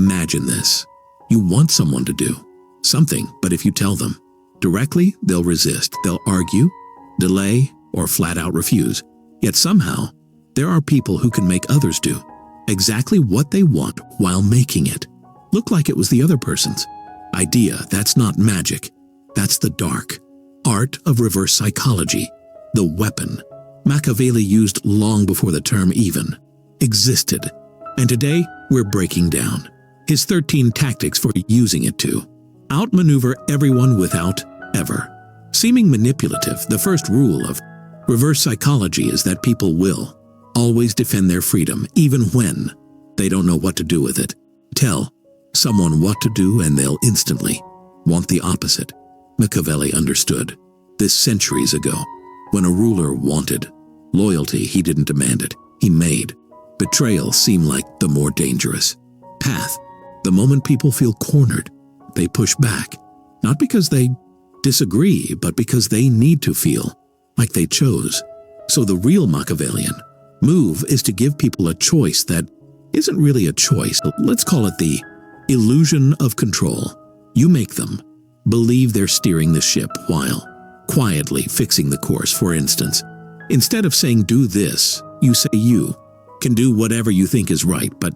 Imagine this. You want someone to do something, but if you tell them directly, they'll resist. They'll argue, delay, or flat out refuse. Yet somehow, there are people who can make others do exactly what they want while making it look like it was the other person's idea. That's not magic. That's the dark art of reverse psychology, the weapon Machiavelli used long before the term even existed. And today, we're breaking down his 13 tactics for using it to outmaneuver everyone without ever seeming manipulative. The first rule of reverse psychology is that people will always defend their freedom, even when they don't know what to do with it. Tell someone what to do and they'll instantly want the opposite. Machiavelli understood this centuries ago. When a ruler wanted loyalty, he didn't demand it. He made betrayal seem like the more dangerous path. The moment people feel cornered, they push back, not because they disagree, but because they need to feel like they chose. So the real Machiavellian move is to give people a choice that isn't really a choice. Let's call it the illusion of control. You make them believe they're steering the ship while quietly fixing the course. For instance, instead of saying do this, you say you can do whatever you think is right, but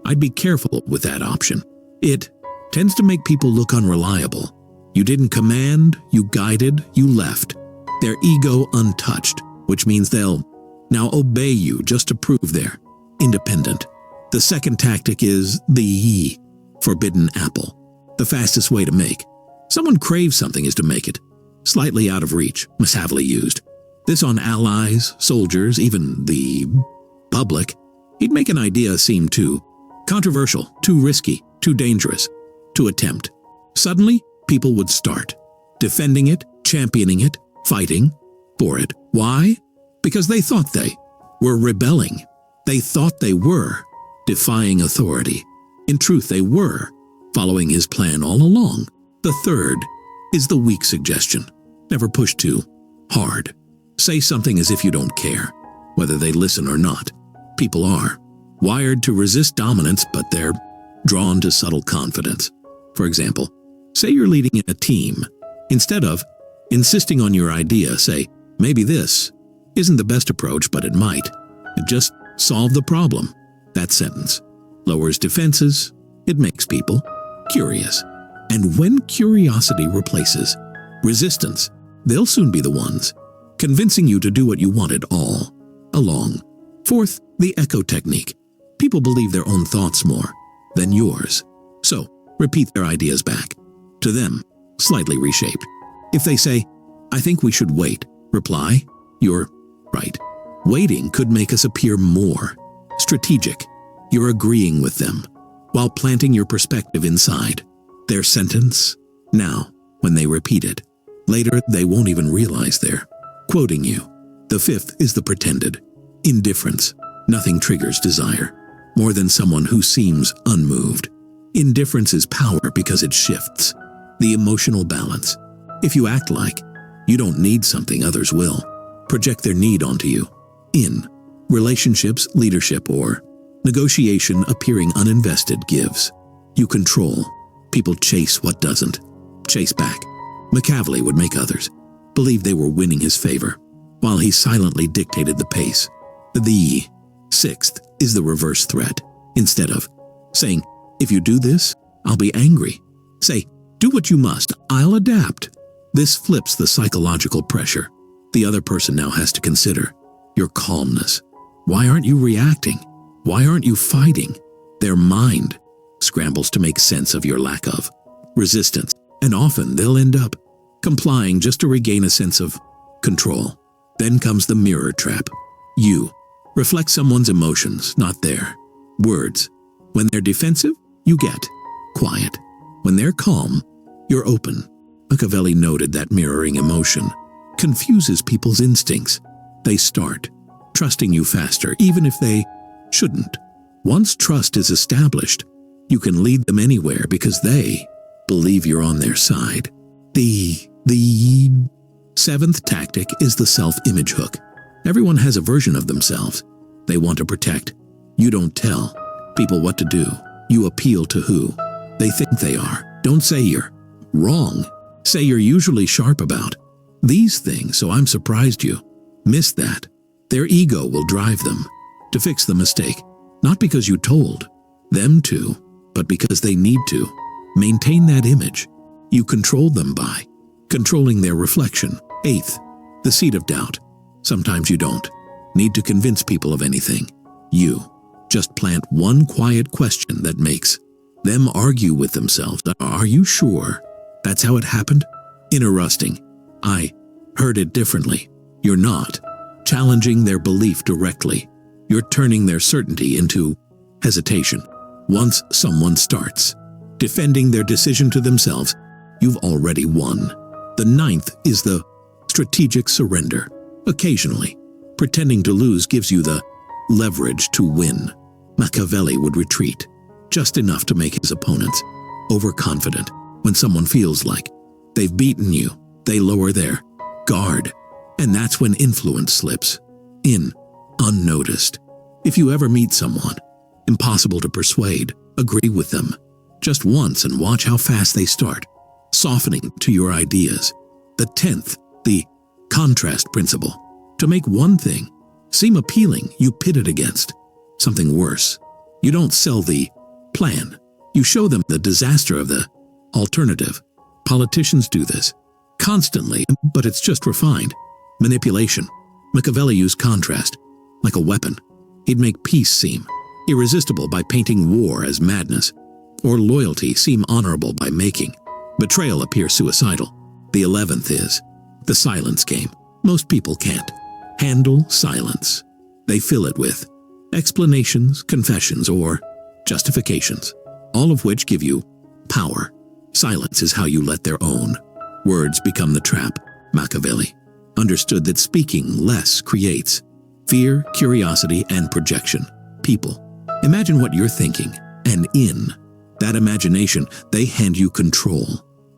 I'd be careful with that option. It tends to make people look unreliable. You didn't command, you guided, you left their ego untouched, which means they'll now obey you just to prove they're independent. The second tactic is the forbidden apple. The fastest way to make someone crave something is to make it slightly out of reach. Machiavelli used this on allies, soldiers, even the public. He'd make an idea seem too controversial, too risky, too dangerous to attempt. Suddenly, people would start defending it, championing it, fighting for it. Why? Because they thought they were rebelling. They thought they were defying authority. In truth, they were following his plan all along. The third is the weak suggestion. Never push too hard. Say something as if you don't care, whether they listen or not. People are wired to resist dominance, but they're drawn to subtle confidence. For example, say you're leading a team. Instead of insisting on your idea, say, maybe this isn't the best approach, but it might. It just solve the problem. That sentence lowers defenses. It makes people curious. And when curiosity replaces resistance, they'll soon be the ones convincing you to do what you wanted all along. Fourth, the echo technique. People believe their own thoughts more than yours. So, repeat their ideas back to them, slightly reshaped. If they say, I think we should wait, reply, you're right. Waiting could make us appear more strategic. You're agreeing with them while planting your perspective inside their sentence. Now, when they repeat it, later they won't even realize they're quoting you. The fifth is the pretended indifference. Nothing triggers desire more than someone who seems unmoved. Indifference is power because it shifts the emotional balance. If you act like you don't need something, others will project their need onto you. In relationships, leadership, or negotiation, appearing uninvested gives you control. People chase what doesn't chase back. Machiavelli would make others believe they were winning his favor, while he silently dictated the pace. The sixth is the reverse threat. Instead of saying, if you do this, I'll be angry, say, do what you must, I'll adapt. This flips the psychological pressure. The other person now has to consider your calmness. Why aren't you reacting? Why aren't you fighting? Their mind scrambles to make sense of your lack of resistance, and often they'll end up complying just to regain a sense of control. Then comes the mirror trap. You reflect someone's emotions, not their words. When they're defensive, you get quiet. When they're calm, you're open. Machiavelli noted that mirroring emotion confuses people's instincts. They start trusting you faster, even if they shouldn't. Once trust is established, you can lead them anywhere because they believe you're on their side. The seventh tactic is the self-image hook. Everyone has a version of themselves they want to protect. You don't tell people what to do. You appeal to who they think they are. Don't say you're wrong. Say you're usually sharp about these things, so I'm surprised you missed that. Their ego will drive them to fix the mistake, not because you told them to, but because they need to maintain that image. You control them by controlling their reflection. Eighth, the seed of doubt. Sometimes you don't need to convince people of anything. You just plant one quiet question that makes them argue with themselves. Are you sure that's how it happened? Interrupting. I heard it differently. You're not challenging their belief directly. You're turning their certainty into hesitation. Once someone starts defending their decision to themselves, you've already won. The ninth is the strategic surrender. Occasionally, pretending to lose gives you the leverage to win. Machiavelli would retreat just enough to make his opponents overconfident. When someone feels like they've beaten you, they lower their guard, and that's when influence slips in unnoticed. If you ever meet someone impossible to persuade, agree with them just once and watch how fast they start softening to your ideas. The 10th, the contrast principle. To make one thing seem appealing, you pit it against something worse. You don't sell the plan. You show them the disaster of the alternative. Politicians do this constantly, but it's just refined manipulation. Machiavelli used contrast like a weapon. He'd make peace seem irresistible by painting war as madness, or loyalty seem honorable by making betrayal appear suicidal. The 11th is the silence game. Most people can't handle silence. They fill it with explanations, confessions, or justifications, all of which give you power. Silence is how you let their own words become the trap. Machiavelli understood that speaking less creates fear, curiosity, and projection. People imagine what you're thinking, and in that imagination, they hand you control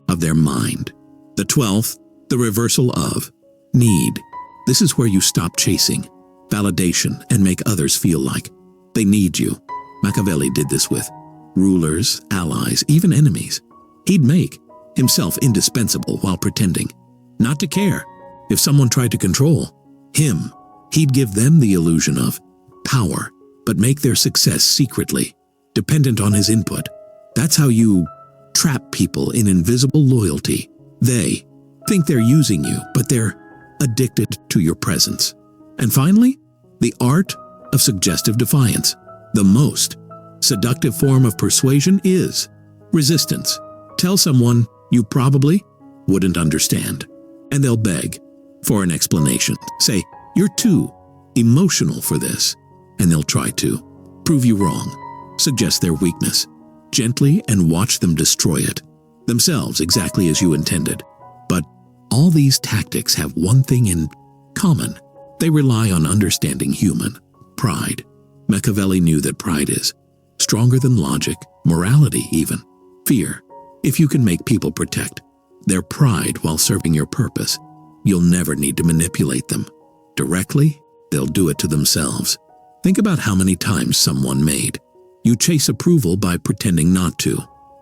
of their mind. The 12th, the reversal of need. This is where you stop chasing validation and make others feel like they need you. Machiavelli did this with rulers, allies, even enemies. He'd make himself indispensable while pretending not to care. If someone tried to control him, he'd give them the illusion of power, but make their success secretly dependent on his input. That's how you trap people in invisible loyalty. They think they're using you, but they're addicted to your presence. And finally, the art of suggestive defiance. The most seductive form of persuasion is resistance. Tell someone you probably wouldn't understand, and they'll beg for an explanation. Say, you're too emotional for this, and they'll try to prove you wrong. Suggest their weakness gently and watch them destroy it themselves exactly as you intended. But all these tactics have one thing in common. They rely on understanding human pride. Machiavelli knew that pride is stronger than logic, morality even, fear. If you can make people protect their pride while serving your purpose, you'll never need to manipulate them directly. They'll do it to themselves. Think about how many times someone made you chase approval by pretending not to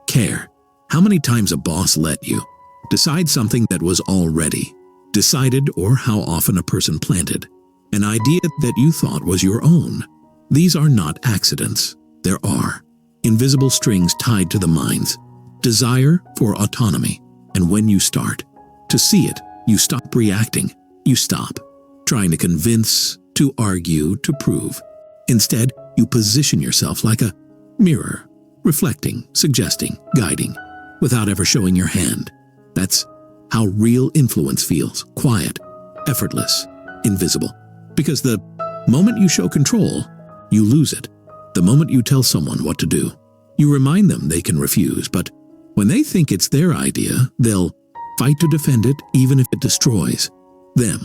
care. How many times a boss let you decide something that was already decided, or how often a person planted an idea that you thought was your own. These are not accidents. There are invisible strings tied to the mind's desire for autonomy. And when you start to see it, you stop reacting. You stop trying to convince, to argue, to prove. Instead, you position yourself like a mirror, reflecting, suggesting, guiding, without ever showing your hand. That's how real influence feels: quiet, effortless, invisible. Because the moment you show control, you lose it. The moment you tell someone what to do, you remind them they can refuse. But when they think it's their idea, they'll fight to defend it, even if it destroys them.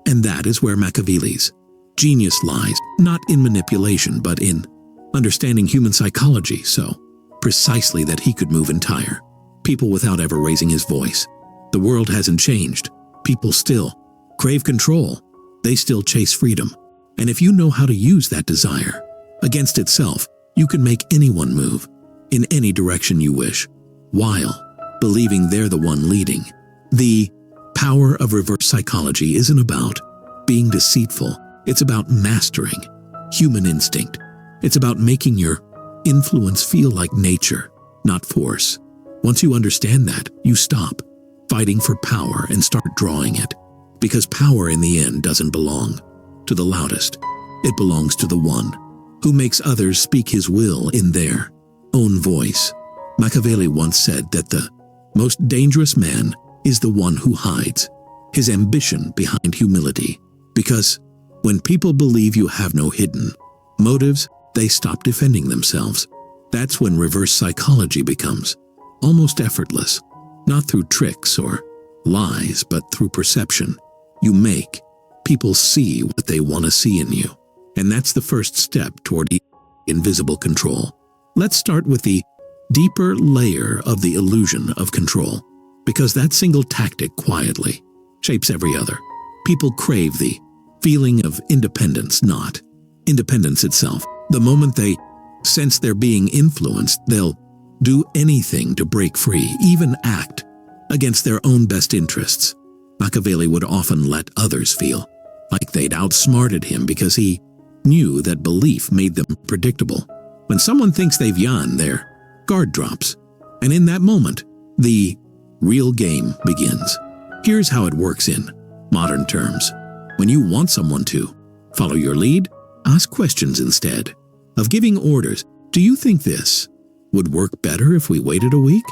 And that is where Machiavelli's genius lies, not in manipulation, but in understanding human psychology so precisely that he could move entire people without ever raising his voice. The world hasn't changed. People still crave control. They still chase freedom. And if you know how to use that desire against itself, you can make anyone move in any direction you wish, while believing they're the one leading. The power of reverse psychology isn't about being deceitful. It's about mastering human instinct. It's about making your influence feel like nature, not force. Once you understand that, you stop fighting for power and start drawing it. Because power in the end doesn't belong to the loudest. It belongs to the one who makes others speak his will in their own voice. Machiavelli once said that the most dangerous man is the one who hides his ambition behind humility. Because when people believe you have no hidden motives, they stop defending themselves. That's when reverse psychology becomes almost effortless, not through tricks or lies, but through perception. You make people see what they want to see in you. And that's the first step toward invisible control. Let's start with the deeper layer of the illusion of control, because that single tactic quietly shapes every other. People crave the feeling of independence, not independence itself. The moment they sense they're being influenced, they'll do anything to break free, even act against their own best interests. Machiavelli would often let others feel like they'd outsmarted him because he knew that belief made them predictable. When someone thinks they've won, their guard drops, and in that moment, the real game begins. Here's how it works in modern terms. When you want someone to follow your lead, ask questions instead of giving orders. Do you think this would work better if we waited a week?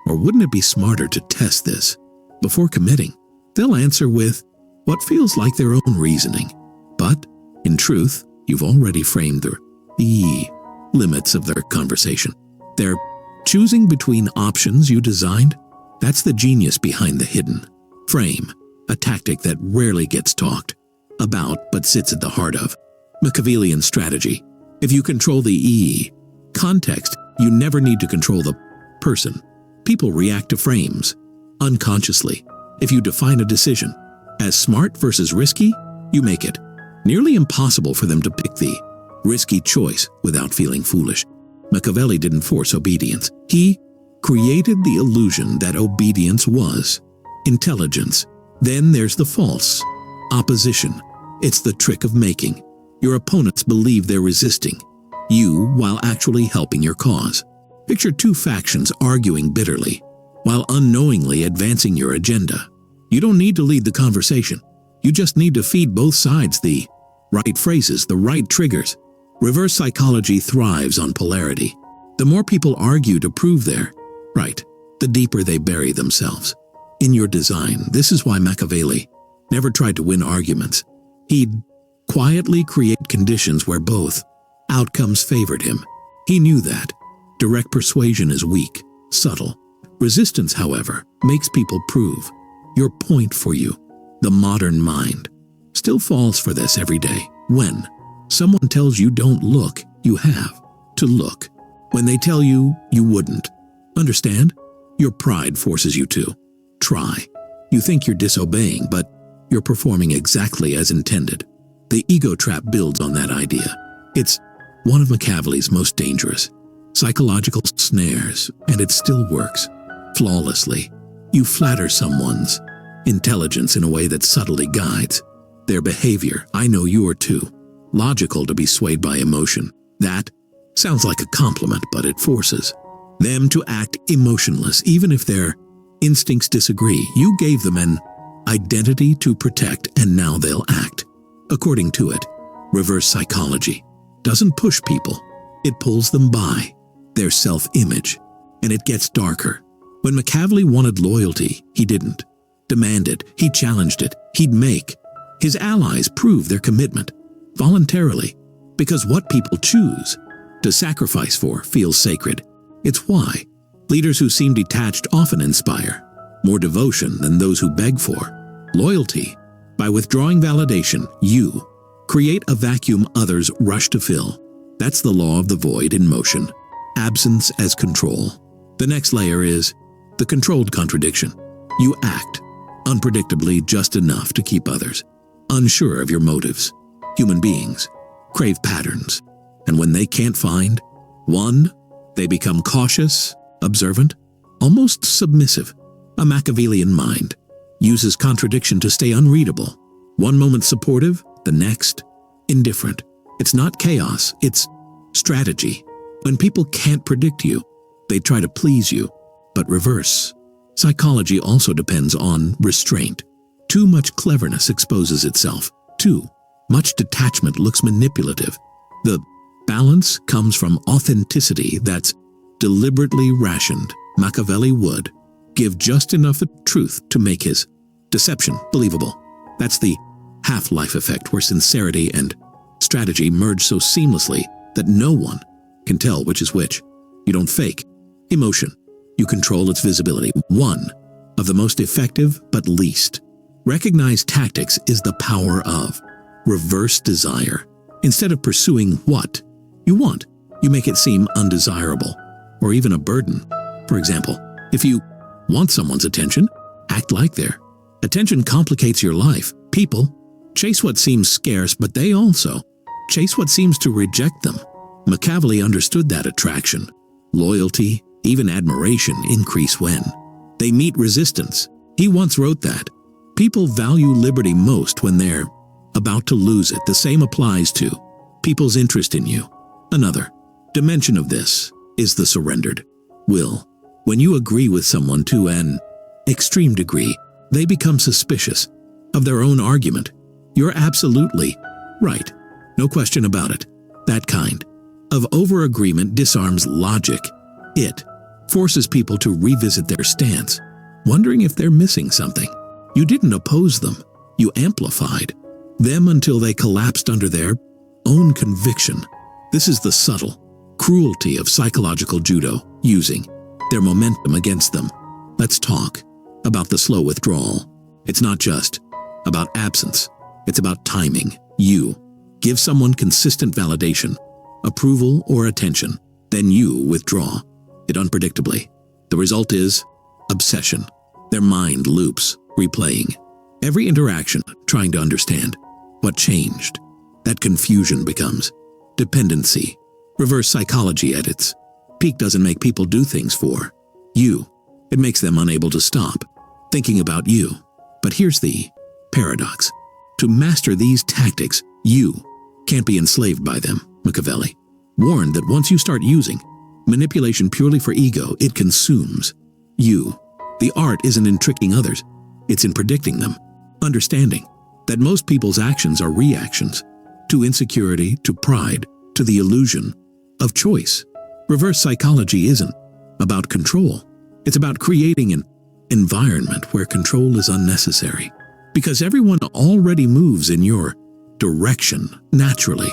Or wouldn't it be smarter to test this before committing? They'll answer with what feels like their own reasoning. But, in truth, you've already framed the limits of their conversation. They're choosing between options you designed. That's the genius behind the hidden frame, a tactic that rarely gets talked about but sits at the heart of Machiavellian strategy. If you control the context, you never need to control the person. People react to frames unconsciously. If you define a decision as smart versus risky, you make it nearly impossible for them to pick the risky choice without feeling foolish. Machiavelli didn't force obedience. He created the illusion that obedience was intelligence. Then there's the false opposition. It's the trick of making your opponents believe they're resisting you while actually helping your cause. Picture two factions arguing bitterly while unknowingly advancing your agenda. You don't need to lead the conversation. You just need to feed both sides the right phrases, the right triggers. Reverse psychology thrives on polarity. The more people argue to prove they're right, the deeper they bury themselves in your design. This is why Machiavelli never tried to win arguments. He'd quietly create conditions where both outcomes favored him. He knew that direct persuasion is weak, subtle. Resistance, however, makes people prove your point for you. The modern mind still falls for this every day. When someone tells you don't look, you have to look. When they tell you you wouldn't understand, your pride forces you to try. You think you're disobeying, but you're performing exactly as intended. The ego trap builds on that idea. It's one of Machiavelli's most dangerous psychological snares, and it still works flawlessly. You flatter someone's intelligence in a way that subtly guides their behavior. I know you are too logical to be swayed by emotion. That sounds like a compliment, but it forces them to act emotionless, even if their instincts disagree. You gave them an identity to protect, and now they'll act according to it. Reverse psychology doesn't push people. It pulls them by their self-image, and it gets darker. When Machiavelli wanted loyalty, he didn't demand it. He challenged it. He'd make his allies prove their commitment voluntarily, because what people choose to sacrifice for feels sacred. It's why leaders who seem detached often inspire more devotion than those who beg for loyalty. By withdrawing validation, you create a vacuum others rush to fill. That's the law of the void in motion. Absence as control. The next layer is the controlled contradiction. You act unpredictably just enough to keep others unsure of your motives. Human beings crave patterns, and when they can't find one They become cautious, observant, almost submissive. A Machiavellian mind uses contradiction to stay unreadable. One moment supportive, the next indifferent. It's not chaos, it's strategy. When people can't predict you, they try to please you, but reverse. Psychology also depends on restraint. Too much cleverness exposes itself. Too much detachment looks manipulative. The balance comes from authenticity that's deliberately rationed. Machiavelli would give just enough truth to make his deception believable. That's the half-life effect, where sincerity and strategy merge so seamlessly that no one can tell which is which. You don't fake emotion. You control its visibility. One of the most effective but least recognized tactics is the power of reverse desire. Instead of pursuing what you want, you make it seem undesirable or even a burden. For example, if you want someone's attention, act like their attention complicates your life. People chase what seems scarce, but they also chase what seems to reject them. Machiavelli understood that attraction, loyalty, even admiration increase when they meet resistance. He once wrote that people value liberty most when they're about to lose it. The same applies to people's interest in you. Another dimension of this is the surrendered will. When you agree with someone to an extreme degree, they become suspicious of their own argument. You're absolutely right. No question about it. That kind of over-agreement disarms logic. It forces people to revisit their stance, wondering if they're missing something. You didn't oppose them. You amplified them until they collapsed under their own conviction. This is the subtle cruelty of psychological judo, using their momentum against them. Let's talk about the slow withdrawal. It's not just about absence. It's about timing. You give someone consistent validation, approval, or attention, then you withdraw it unpredictably. The result is obsession. Their mind loops, replaying every interaction, trying to understand what changed. That confusion becomes dependency. Reverse psychology at its peak doesn't make people do things for you. It makes them unable to stop thinking about you. But here's the paradox. To master these tactics, you can't be enslaved by them. Machiavelli warned that once you start using manipulation purely for ego, it consumes you. The art isn't in tricking others, it's in predicting them. Understanding that most people's actions are reactions to insecurity, to pride, to the illusion of choice. Reverse psychology isn't about control. It's about creating an environment where control is unnecessary, because everyone already moves in your direction naturally.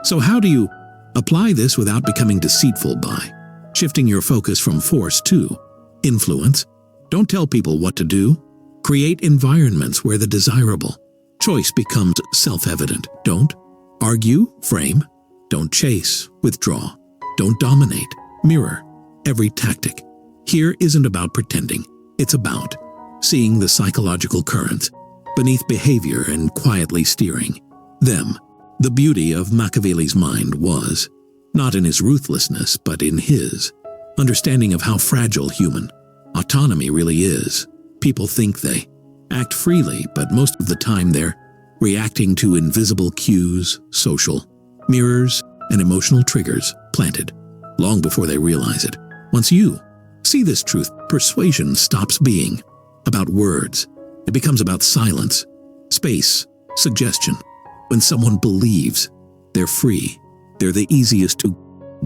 So how do you apply this without becoming deceitful? By shifting your focus from force to influence. Don't tell people what to do. Create environments where the desirable choice becomes self-evident. Don't argue, frame. Don't chase, withdraw. Don't dominate, mirror. Every tactic here isn't about pretending. It's about seeing the psychological currents beneath behavior and quietly steering them. The beauty of Machiavelli's mind was not in his ruthlessness, but in his understanding of how fragile human autonomy really is. People think they act freely, but most of the time they're reacting to invisible cues, social mirrors, and emotional triggers planted long before they realize it. Once you see this truth, persuasion stops being about words. It becomes about silence, space, suggestion. When someone believes they're free, they're the easiest to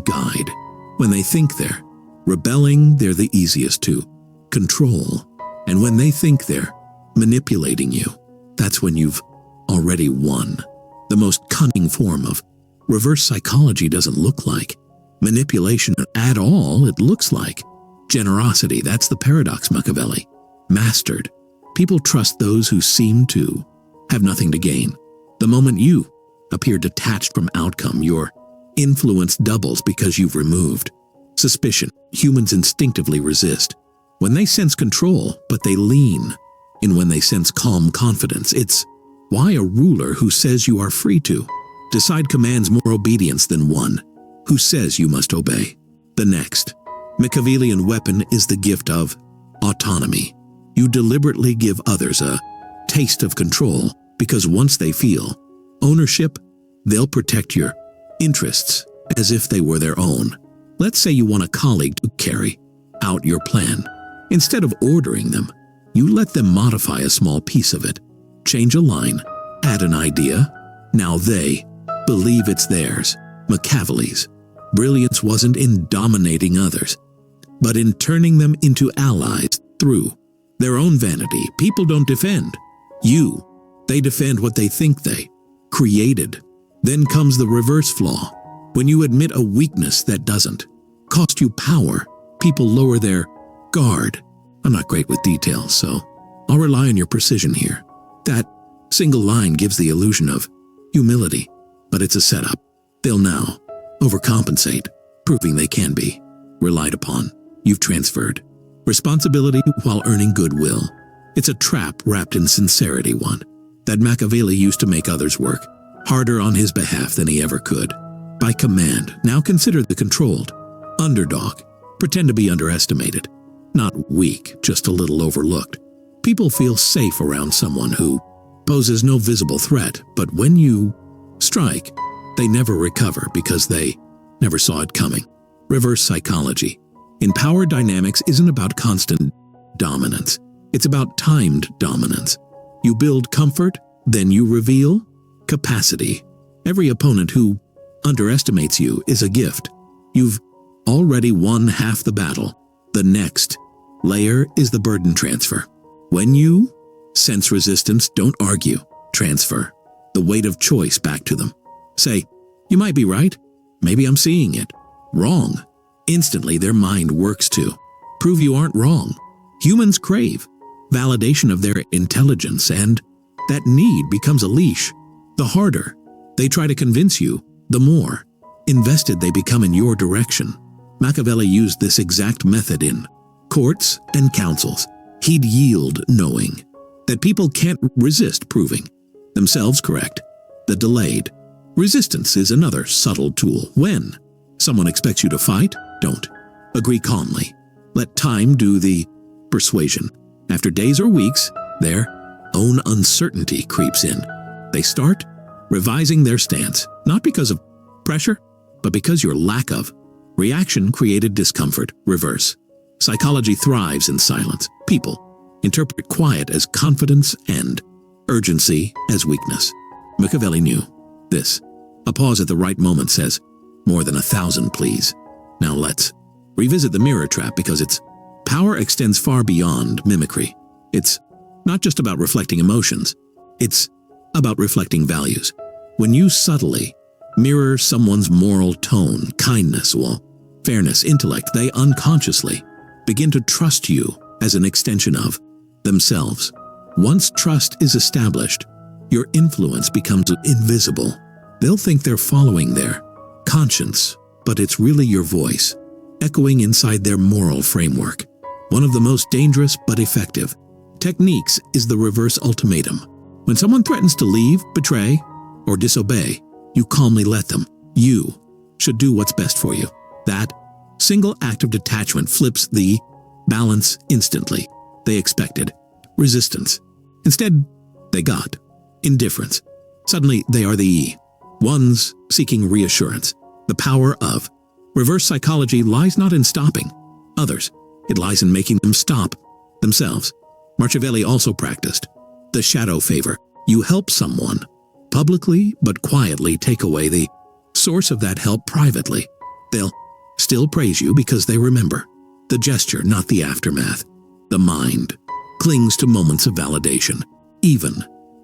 guide. When they think they're rebelling, they're the easiest to control. And when they think they're manipulating you, that's when you've already won. The most cunning form of reverse psychology doesn't look like manipulation at all. It looks like generosity. That's the paradox Machiavelli mastered. People trust those who seem to have nothing to gain. The moment you appear detached from outcome, your influence doubles because you've removed suspicion. Humans instinctively resist when they sense control, but they lean in when they sense calm confidence. It's why a ruler who says you are free to decide commands more obedience than one who says you must obey. The next Machiavellian weapon is the gift of autonomy. You deliberately give others a taste of control because once they feel ownership, they'll protect your interests as if they were their own. Let's say you want a colleague to carry out your plan. Instead of ordering them, you let them modify a small piece of it. Change a line, add an idea. Now they believe it's theirs. Machiavelli's brilliance wasn't in dominating others, but in turning them into allies through their own vanity. People don't defend you. They defend what they think they created. Then comes the reverse flaw. When you admit a weakness that doesn't cost you power, people lower their guard. I'm not great with details, so I'll rely on your precision here. That single line gives the illusion of humility, but it's a setup. They'll now overcompensate, proving they can be relied upon. You've transferred responsibility while earning goodwill. It's a trap wrapped in sincerity, one that Machiavelli used to make others work harder on his behalf than he ever could. By command, now consider the controlled underdog. Pretend to be underestimated, not weak, just a little overlooked. People feel safe around someone who poses no visible threat, but when you strike, they never recover because they never saw it coming. Reverse psychology. In power dynamics isn't about constant dominance. It's about timed dominance. You build comfort, then you reveal capacity. Every opponent who underestimates you is a gift. You've already won half the battle. The next layer is the burden transfer. When you sense resistance, don't argue. Transfer the weight of choice back to them. Say, you might be right. Maybe I'm seeing it wrong. Instantly, their mind works to prove you aren't wrong. Humans crave validation of their intelligence, and that need becomes a leash. The harder they try to convince you, the more invested they become in your direction. Machiavelli used this exact method in courts and councils. He'd yield knowing that people can't resist proving themselves correct. The delayed resistance is another subtle tool. When someone expects you to fight, don't. Agree calmly. Let time do the persuasion. After days or weeks, their own uncertainty creeps in. They start revising their stance, not because of pressure, but because your lack of reaction created discomfort. Reverse psychology thrives in silence. People interpret quiet as confidence and urgency as weakness. Machiavelli knew this. A pause at the right moment says more than 1,000 pleas. Now let's revisit the mirror trap, because its power extends far beyond mimicry. It's not just about reflecting emotions. It's about reflecting values. When you subtly mirror someone's moral tone, kindness, or fairness, intellect, they unconsciously begin to trust you as an extension of themselves. Once trust is established, your influence becomes invisible. They'll think they're following their conscience, but it's really your voice, echoing inside their moral framework. One of the most dangerous but effective techniques is the reverse ultimatum. When someone threatens to leave, betray, or disobey, you calmly let them. You should do what's best for you. That single act of detachment flips the balance instantly. They expected resistance. Instead, they got indifference. Suddenly, they are the ones seeking reassurance. The power of reverse psychology lies not in stopping others. It lies in making them stop themselves. Machiavelli also practiced the shadow favor. You help someone publicly, but quietly take away the source of that help privately. They'll still praise you because they remember the gesture, not the aftermath. The mind clings to moments of validation, even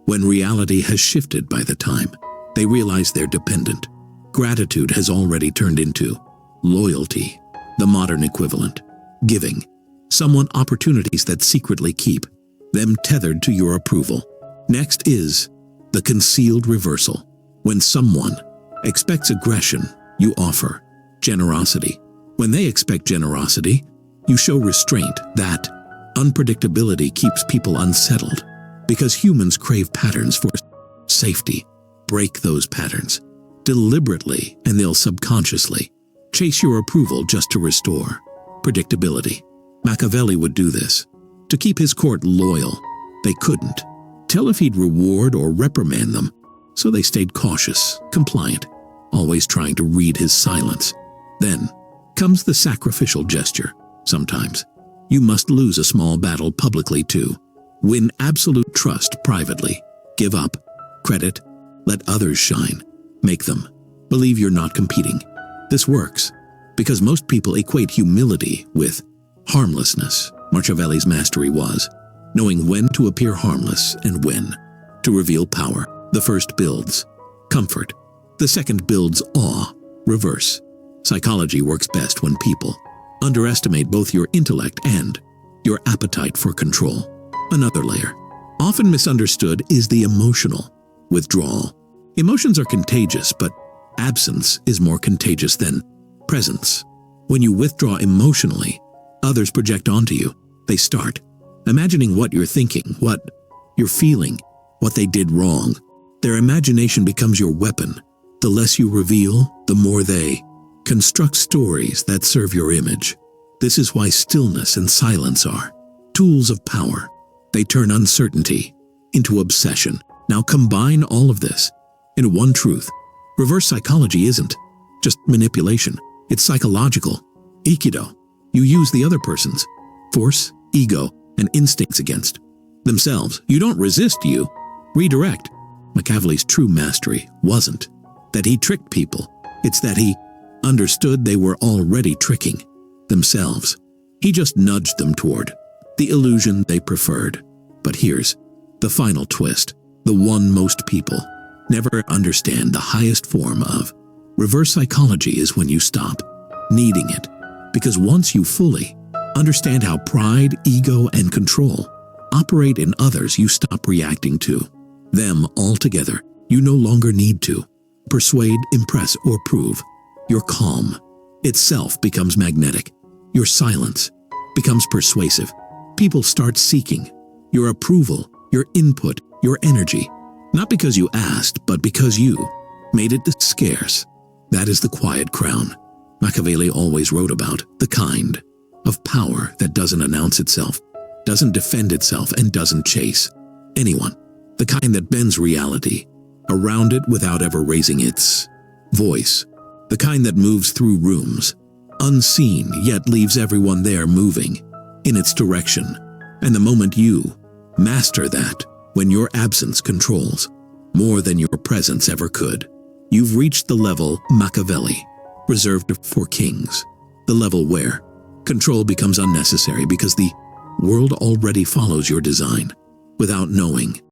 when reality has shifted by the time they realize they're dependent. Gratitude has already turned into loyalty, the modern equivalent, giving someone opportunities that secretly keep them tethered to your approval. Next is the concealed reversal. When someone expects aggression, you offer generosity. When they expect generosity, you show restraint. That unpredictability keeps people unsettled because humans crave patterns for safety. Break those patterns deliberately, and they'll subconsciously chase your approval just to restore predictability. Machiavelli would do this. To keep his court loyal, they couldn't tell if he'd reward or reprimand them, so they stayed cautious, compliant, always trying to read his silence. Then comes the sacrificial gesture. Sometimes you must lose a small battle publicly to win absolute trust privately. Give up credit, let others shine, make them believe you're not competing. This works because most people equate humility with harmlessness. Machiavelli's mastery was knowing when to appear harmless and when to reveal power. The first builds comfort. The second builds awe. Reverse. Psychology works best when people underestimate both your intellect and your appetite for control. Another layer, often misunderstood, is the emotional withdrawal. Emotions are contagious, but absence is more contagious than presence. When you withdraw emotionally, others project onto you. They start imagining what you're thinking, what you're feeling, what they did wrong. Their imagination becomes your weapon. The less you reveal, the more they construct stories that serve your image. This is why stillness and silence are tools of power. They turn uncertainty into obsession. Now combine all of this into one truth. Reverse psychology isn't just manipulation. It's psychological. Aikido. You use the other person's force, ego, and instincts against themselves. You don't resist, you redirect. Machiavelli's true mastery wasn't that he tricked people. It's that he understood they were already tricking themselves. He just nudged them toward the illusion they preferred. But here's the final twist, the one most people never understand. The highest form of reverse psychology is when you stop needing it. Because once you fully understand how pride, ego, and control operate in others, you stop reacting to them altogether. You no longer need to persuade, impress, or prove. Your calm itself becomes magnetic. Your silence becomes persuasive. People start seeking your approval, your input, your energy, not because you asked, but because you made it scarce. That is the quiet crown Machiavelli always wrote about, the kind of power that doesn't announce itself, doesn't defend itself, and doesn't chase anyone. The kind that bends reality around it without ever raising its voice. The kind that moves through rooms, unseen, yet leaves everyone there moving in its direction. And the moment you master that, when your absence controls more than your presence ever could, you've reached the level Machiavelli reserved for kings. The level where control becomes unnecessary because the world already follows your design without knowing